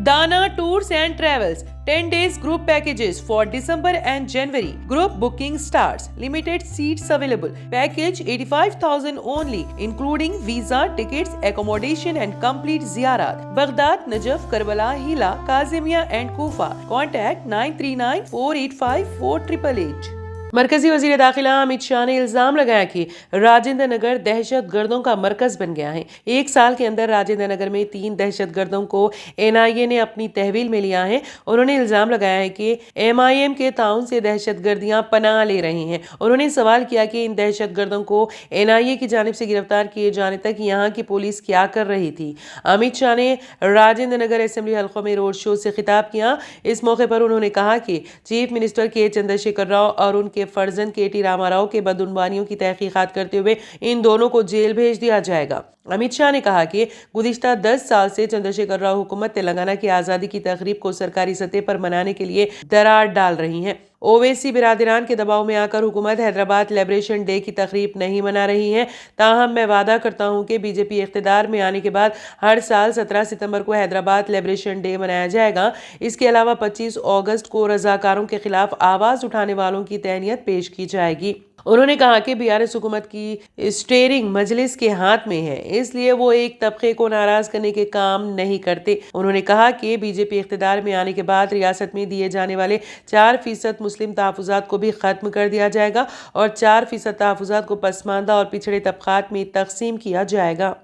Dana Tours and Travels 10 days group packages for December and January. Group booking starts. Limited seats available. Package 85,000 only, including visa, tickets, accommodation and complete ziyarat. Baghdad, Najaf, Karbala, Hila, Kazimia and Kufa. Contact 939-485-4888. मरकजी वजीर दाखिला अमित शाह ने इल्जाम लगाया कि राजेंद्र नगर दहशत गर्दों का मरकज बन गया है। एक साल के अंदर राजेंद्र नगर में 3 दहशत गर्दों को NIA ने अपनी तहवील में लिया है। उन्होंने इल्जाम लगाया है कि MIM के ताउन से दहशत गर्दियां पनाह ले रही हैं। उन्होंने सवाल किया कि इन दहशत गर्दों को NIA की जानिब से गिरफ्तार किए जाने तक यहाँ की पुलिस क्या कर रही थी। अमित शाह ने राजेंद्र नगर असेंबली हल्कों में रोड शो से खिताब किया। इस मौके पर उन्होंने कहा कि चीफ मिनिस्टर के चंद्रशेखर राव और उनके फर्जन KT रामाराव के बदउनवानियों की तहकीकात करते हुए इन दोनों को जेल भेज दिया जाएगा। अमित शाह ने कहा कि गुज़िश्ता 10 साल से चंद्रशेखर राव हुकूमत तेलंगाना की आज़ादी की तकरीब को सरकारी सतह पर मनाने के लिए दरार डाल रही है। ओवैसी बिरादरान के दबाव में आकर हुकूमत हैदराबाद लिबरेशन डे की तकरीब नहीं मना रही है। ताहम मैं वादा करता हूं कि बीजेपी इख्तिदार में आने के बाद हर साल 17 सितंबर को हैदराबाद लिबरेशन डे मनाया जाएगा। इसके अलावा 25 अगस्त को रजाकारों के खिलाफ आवाज़ उठाने वालों की तहनीत पेश की जाएगी। उन्होंने कहा कि BRS हुकूमत की स्टीयरिंग मजलिस के हाथ में है, इसलिए वो एक तबके को नाराज करने के काम नहीं करते। उन्होंने कहा कि बीजेपी इख्तिदार में आने के बाद रियासत में दिए जाने वाले 4% मुस्लिम तहफ़्फ़ुज़ात को भी ख़त्म कर दिया जाएगा और 4% तहफ़्फ़ुज़ात को पसमानदा और पिछड़े तबक़ात में तकसीम किया जाएगा।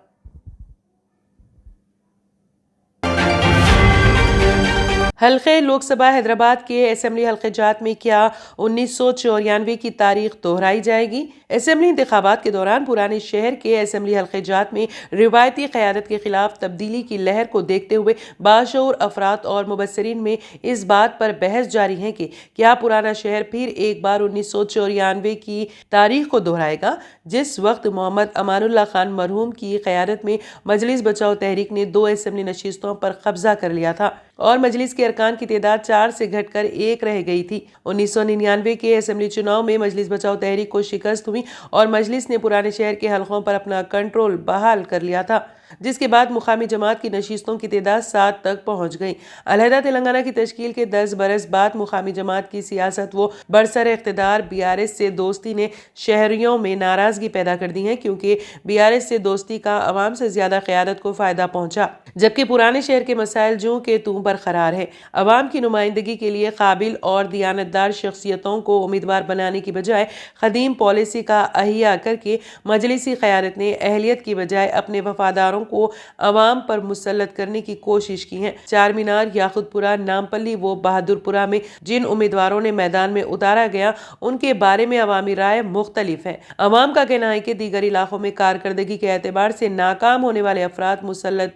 हल्के लोकसभा हैदराबाद के असेंबली हल्के जात में क्या 1994 की तारीख दोहराई जाएगी? असेंबली इंतखाबात के दौरान पुराने शहर के असेंबली हल्के जात में रिवायती क़यादत के खिलाफ तब्दीली की लहर को देखते हुए बाशऊर अफराद और मुबस्सरीन में इस बात पर बहस जारी है कि क्या पुराना शहर फिर एक बार 1994 की तारीख को दोहराएगा, जिस वक्त मोहम्मद अमानुल्लाह खान मरहूम की क़यादत में मजलिस बचाओ तहरीक ने 2 असेंबली नशिस्तों पर कब्जा कर लिया था और मजलिस के अरकान की तादाद 4 से घटकर 1 रह गई थी। 1999 के असेंबली चुनाव में मजलिस बचाओ तहरीक को शिकस्त हुई और मजलिस ने पुराने शहर के हलकों पर अपना कंट्रोल बहाल कर लिया था, जिसके बाद मुकामी जमात की नशिस्तों की तादाद 7 तक पहुंच गई। अलहदा तेलंगाना की तश्कील के 10 बरस बाद मुकामी जमात की सियासत व बरसर इख्तिदार BRS से दोस्ती ने शहरियों में नाराजगी पैदा कर दी है, क्योंकि BRS से दोस्ती का अवाम से ज्यादा क़यादत को फ़ायदा पहुंचा, जबकि पुराने शहर के मसाइल जूं के तूं बरकरार है। अवाम की नुमाइंदगी के लिए काबिल और दियानतदार शख्सियतों को उम्मीदवार बनाने की बजाय ख़दीम पॉलिसी का अहिया करके मजलिसी क़यादत ने अहलियत की बजाय अपने वफादारों को अवाम पर मुसल्लत करने की कोशिश की है। चार मीनार, याकुतपुरा, नामपल्ली व बहादुरपुरा में जिन उम्मीदवारों ने मैदान में उतारा गया, उनके बारे में अवामी राय मुख्तलिफ है। अवाम का कहना है कि दीगर इलाकों में कारकर्दगी के एतबार से नाकाम होने वाले अफराद मुसल्लत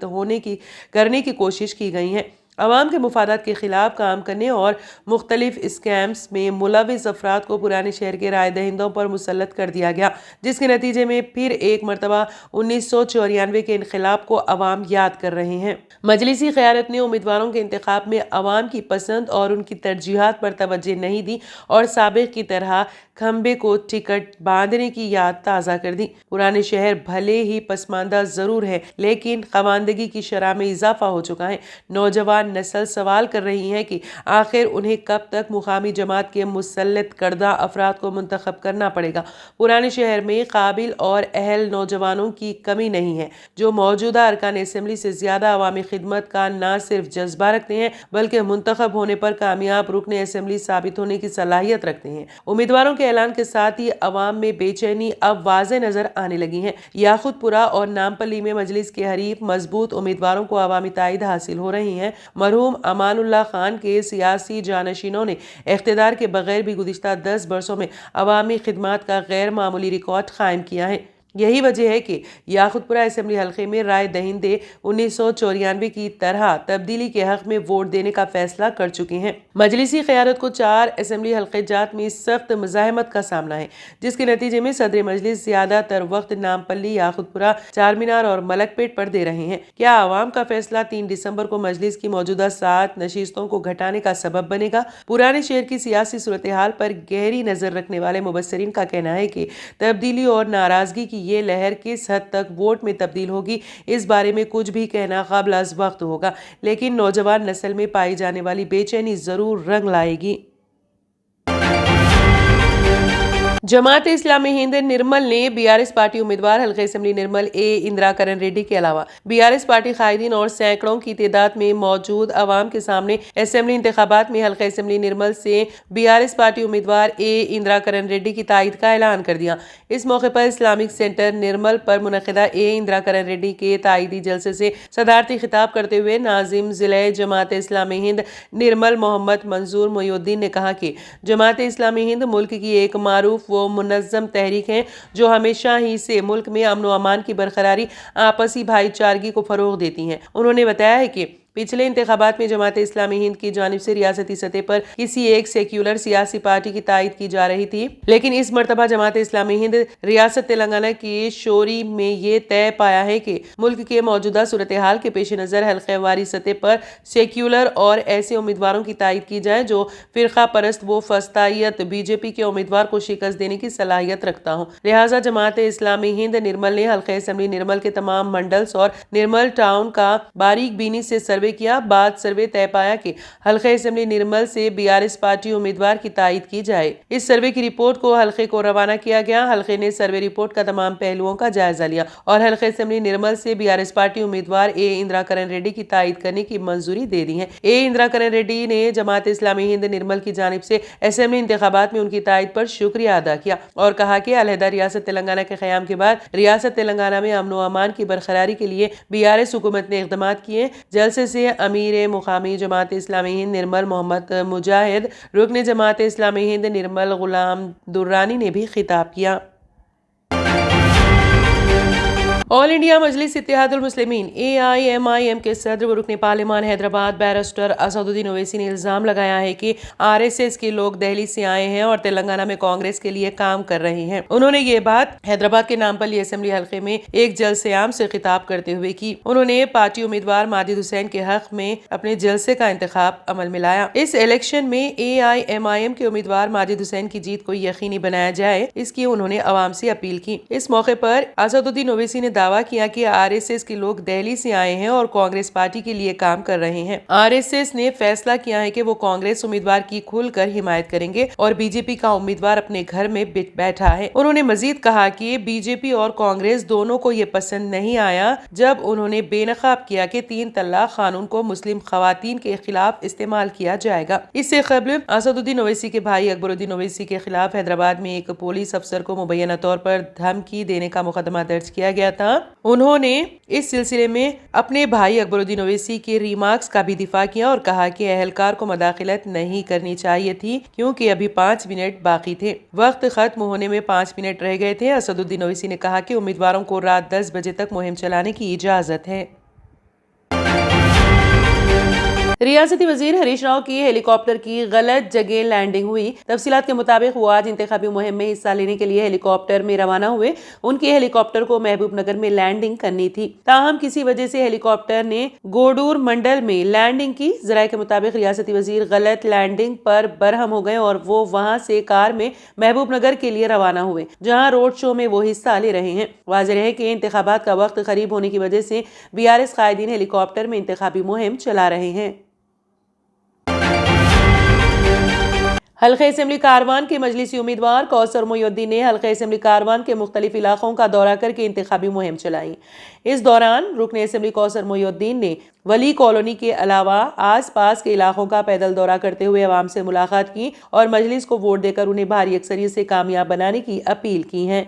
करने की कोशिश की गई है। अवाम के मुफादात के खिलाफ काम करने और मुख्तलिफ स्कैम्स में मुलविस अफराद को पुराने शहर के राय दहिंदों पर मुसल्लत कर दिया गया, जिसके नतीजे में फिर एक मरतबा 1994 के इनकलाब को अवाम याद कर रहे हैं। मजलिसी क़यादत ने उम्मीदवारों के इंतखाब में अवाम की पसंद और उनकी तरजीहात पर तवज्जो नहीं दी और साबिक़ की तरह खंबे को टिकट बांधने की याद ताज़ा कर दी। पुराने शहर भले ही पसमानदा ज़रूर है, लेकिन खवानदगी की शरह में इजाफा हो चुका है। नौजवान नस्ल सवाल कर रही है कि आखिर उन्हें कब तक मुकामी जमात के मुसल्लत करदा अफराद को मुंतखब करना पड़ेगा। पुराने शहर में काबिल और अहल नौजवानों की कमी नहीं है, जो मौजूदा अरकान असेंबली से ज़्यादा अवामी खिदमत का न सिर्फ जज्बा रखते हैं, बल्कि मुंतखब होने पर कामयाब रुकन असेंबली साबित होने की सलाहियत रखते हैं। उम्मीदवारों के ऐलान के साथ ही अवाम में बेचैनी अब वाज़े नजर आने लगी है। याकुतपुरा और नामपल्ली में मजलिस के हरीफ मजबूत उम्मीदवारों को अवामी तायद हासिल हो रही है। मरहूम अमानुल्लाह खान के सियासी जानशीनों ने इख्तिदार के बगैर भी गुज़िश्ता 10 बरसों में अवामी खिदमात का गैर मामूली रिकॉर्ड कायम किया है। यही वजह है कि याकुतपुरा असेंबली हल्के में राय दहिंदे 1994 की तरह तब्दीली के हक में वोट देने का फैसला कर चुके हैं। मजलिसी क़यादत को 4 असेंबली हल्के जात में सख्त मुज़ाहमत का सामना है, जिसके नतीजे में सदर मजलिस ज़्यादातर वक्त नामपल्ली, याकुतपुरा, चार मीनार और मलकपेट पर दे रहे हैं। क्या आवाम का फैसला 3 दिसंबर को मजलिस की मौजूदा 7 नशिस्तों को घटाने का सबब बनेगा? पुराने शहर की सियासी सूरत हाल पर गहरी नज़र रखने वाले मुबस्सरीन का कहना है कि तब्दीली और नाराजगी की یہ لہر کس حد تک ووٹ میں تبدیل ہوگی اس بارے میں کچھ بھی کہنا قابل از وقت ہوگا، لیکن نوجوان نسل میں پائی جانے والی بے چینی ضرور رنگ لائے گی۔ جماعت اسلامی ہند نرمل نے BRS پارٹی امیدوار حلقہ اسمبلی نرمل اے اندرا کرن ریڈی کے علاوہ BRS پارٹی قائدین اور سینکڑوں کی تعداد میں موجود عوام کے سامنے اسمبلی انتخابات میں حلقہ اسمبلی نرمل سے BRS پارٹی امیدوار اے اندرا کرن ریڈی کی تائید کا اعلان کر دیا۔ اس موقع پر اسلامک سینٹر نرمل پر منعقدہ اے اندرا کرن ریڈی کے تائیدی جلسے سے صدارتی خطاب کرتے ہوئے ناظم ضلع جماعت اسلامی ہند نرمل محمد منظور محی الدین نے کہا کہ جماعت اسلامی ہند ملک کی ایک معروف و منظم تحریک ہے جو ہمیشہ ہی سے ملک میں امن و امان کی برقراری، آپسی بھائی چارگی کو فروغ دیتی ہیں۔ انہوں نے بتایا ہے کہ پچھلے انتخابات میں جماعت اسلامی ہند کی جانب سے ریاستی سطح پر کسی ایک سیکولر سیاسی پارٹی کی تائید کی جا رہی تھی، لیکن اس مرتبہ جماعت اسلامی ہند ریاست تلنگانہ کی شوری میں یہ طے پایا ہے کہ ملک کے موجودہ صورتحال کے پیش نظر حلقہ واری سطح پر سیکولر اور ایسے امیدواروں کی تائید کی جائے جو فرقہ پرست و فسطائیت BJP کے امیدوار کو شکست دینے کی صلاحیت رکھتا ہوں۔ لہٰذا جماعت اسلامی ہند نرمل نے حلقہ اسمبلی نرمل کے تمام منڈلز اور نرمل ٹاؤن کا باریک بینی سے سروے کیا۔ بعد سروے طے پایا کہ حلقہ اسمبلی نرمل سے BRS پارٹی امیدوار کی تائید کی جائے۔ اس سروے کی رپورٹ کو حلقے کو روانہ کیا گیا۔ حلقے نے سروے رپورٹ کا تمام پہلوؤں کا جائزہ لیا اور حلقہ اسمبلی نرمل سے BRS پارٹی امیدوار اے اندرا کرن ریڈی کی تائید کرنے کی منظوری دے دی ہے۔ اے اندرا کرن ریڈی نے جماعت اسلامی ہند نرمل کی جانب سے اسمبلی انتخابات میں ان کی تائید پر شکریہ ادا کیا اور کہا کہ علیحدہ ریاست تلنگانہ کے قیام کے بعد ریاست تلنگانہ میں امن و امان کی برقراری کے لیے BRS حکومت نے اقدامات کیے۔ جلسے سے امیر مقامی جماعت اسلامی ہند نرمل محمد مجاہد، رکن جماعت اسلامی ہند نرمل غلام درانی نے بھی خطاب کیا۔ آل انڈیا مجلس اتحاد المسلمین AIMIM کے صدر و رکن پارلیمان حیدرآباد بیرسٹر اسد الدین اویسی نے الزام لگایا ہے کہ RSS کے لوگ دہلی سے آئے ہیں اور تلنگانہ میں کانگریس کے لیے کام کر رہے ہیں۔ انہوں نے یہ بات حیدرآباد کے نامپلی اسمبلی حلقے میں ایک جلسے عام سے خطاب کرتے ہوئے کی۔ انہوں نے پارٹی امیدوار ماجد حسین کے حق میں اپنے جلسے کا انتخاب عمل میں لایا۔ اس الیکشن میں AIMIM کے امیدوار ماجد حسین کی جیت کو یقینی بنایا جائے، اس کی انہوں نے عوام سے اپیل کی۔ اس موقع پر اسد الدین اویسی نے دعویٰ کیا کہ RSS کے لوگ دہلی سے آئے ہیں اور کانگریس پارٹی کے لیے کام کر رہے ہیں۔ RSS نے فیصلہ کیا ہے کہ وہ کانگریس امیدوار کی کھل کر حمایت کریں گے اور BJP کا امیدوار اپنے گھر میں بیٹھا ہے۔ انہوں نے مزید کہا کہ BJP اور کانگریس دونوں کو یہ پسند نہیں آیا جب انہوں نے بے نقاب کیا کہ 3 طلاق قانون کو مسلم خواتین کے خلاف استعمال کیا جائے گا۔ اس سے قبل اسد الدین اویسی کے بھائی اکبر الدین اویسی کے خلاف حیدرآباد میں ایک پولیس افسر کو مبینہ طور پر دھمکی دینے کا مقدمہ درج کیا گیا تھا۔ انہوں نے اس سلسلے میں اپنے بھائی اکبر الدین اویسی کے ریمارکس کا بھی دفاع کیا اور کہا کہ اہلکار کو مداخلت نہیں کرنی چاہیے تھی کیونکہ ابھی 5 منٹ باقی تھے، وقت ختم ہونے میں 5 منٹ رہ گئے تھے۔ اسد الدین اویسی نے کہا کہ امیدواروں کو رات 10 بجے تک مہم چلانے کی اجازت ہے۔ ریاستی وزیر ہریش راؤ کی ہیلی کاپٹر کی غلط جگہ لینڈنگ ہوئی۔ تفصیلات کے مطابق وہ آج انتخابی مہم میں حصہ لینے کے لیے ہیلی کاپٹر میں روانہ ہوئے۔ ان کے ہیلی کاپٹر کو محبوب نگر میں لینڈنگ کرنی تھی، تاہم کسی وجہ سے ہیلی کاپٹر نے گوڈور منڈل میں لینڈنگ کی۔ ذرائع کے مطابق ریاستی وزیر غلط لینڈنگ پر برہم ہو گئے اور وہ وہاں سے کار میں محبوب نگر کے لیے روانہ ہوئے جہاں روڈ شو میں وہ حصہ لے رہے ہیں۔ واضح ہے کہ انتخابات کا وقت قریب ہونے کی وجہ سے BRS قائدین ہیلی کاپٹر میں انتخابی مہم چلا رہے ہیں۔ حلقہ اسمبلی کاروان کے مجلسی امیدوار کوثر محی الدین نے حلقہ اسمبلی کاروان کے مختلف علاقوں کا دورہ کر کے انتخابی مہم چلائی۔ اس دوران رکن اسمبلی کوثر محی الدین نے ولی کالونی کے علاوہ آس پاس کے علاقوں کا پیدل دورہ کرتے ہوئے عوام سے ملاقات کی اور مجلس کو ووٹ دے کر انہیں بھاری اکثریت سے کامیاب بنانے کی اپیل کی ہے۔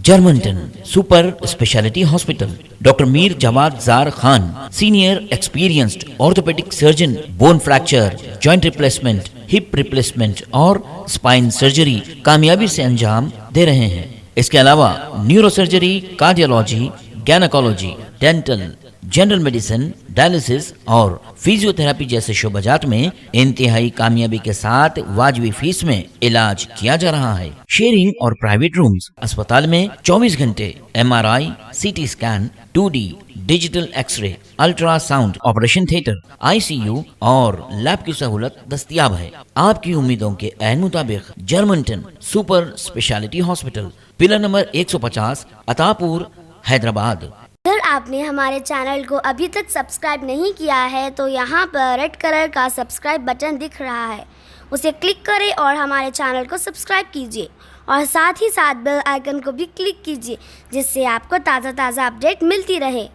جرمنٹن super speciality hospital, doctor Mir Jawad Zar Khan, senior experienced orthopaedic surgeon, bone fracture, joint replacement, hip replacement اور اسپائن سرجری کامیابی سے انجام دے رہے ہیں۔ اس کے علاوہ neuro surgery, cardiology, gynaecology, dental, general medicine, dialysis اور فیزیو تھراپی جیسے شعبات میں انتہائی کامیابی کے ساتھ واجبی فیس میں علاج کیا جا رہا ہے۔ شیئرنگ اور پرائیویٹ رومز، اسپتال میں 24 گھنٹے MRI، CT scan, 2D digital x-ray, ultrasound, operation theatre, ICU और लैब की सहूलत दस्तयाब है। आपकी उम्मीदों के ऐन मुताबिक Germanten super speciality hospital, pillar number 150, Attapur, Hyderabad. अगर आपने हमारे चैनल को अभी तक सब्सक्राइब नहीं किया है तो यहाँ पर रेड कलर का सब्सक्राइब बटन दिख रहा है, उसे क्लिक करें और हमारे चैनल को सब्सक्राइब कीजिए और साथ ही साथ बेल आइकन को भी क्लिक कीजिए, जिससे आपको ताज़ा अपडेट मिलती रहे।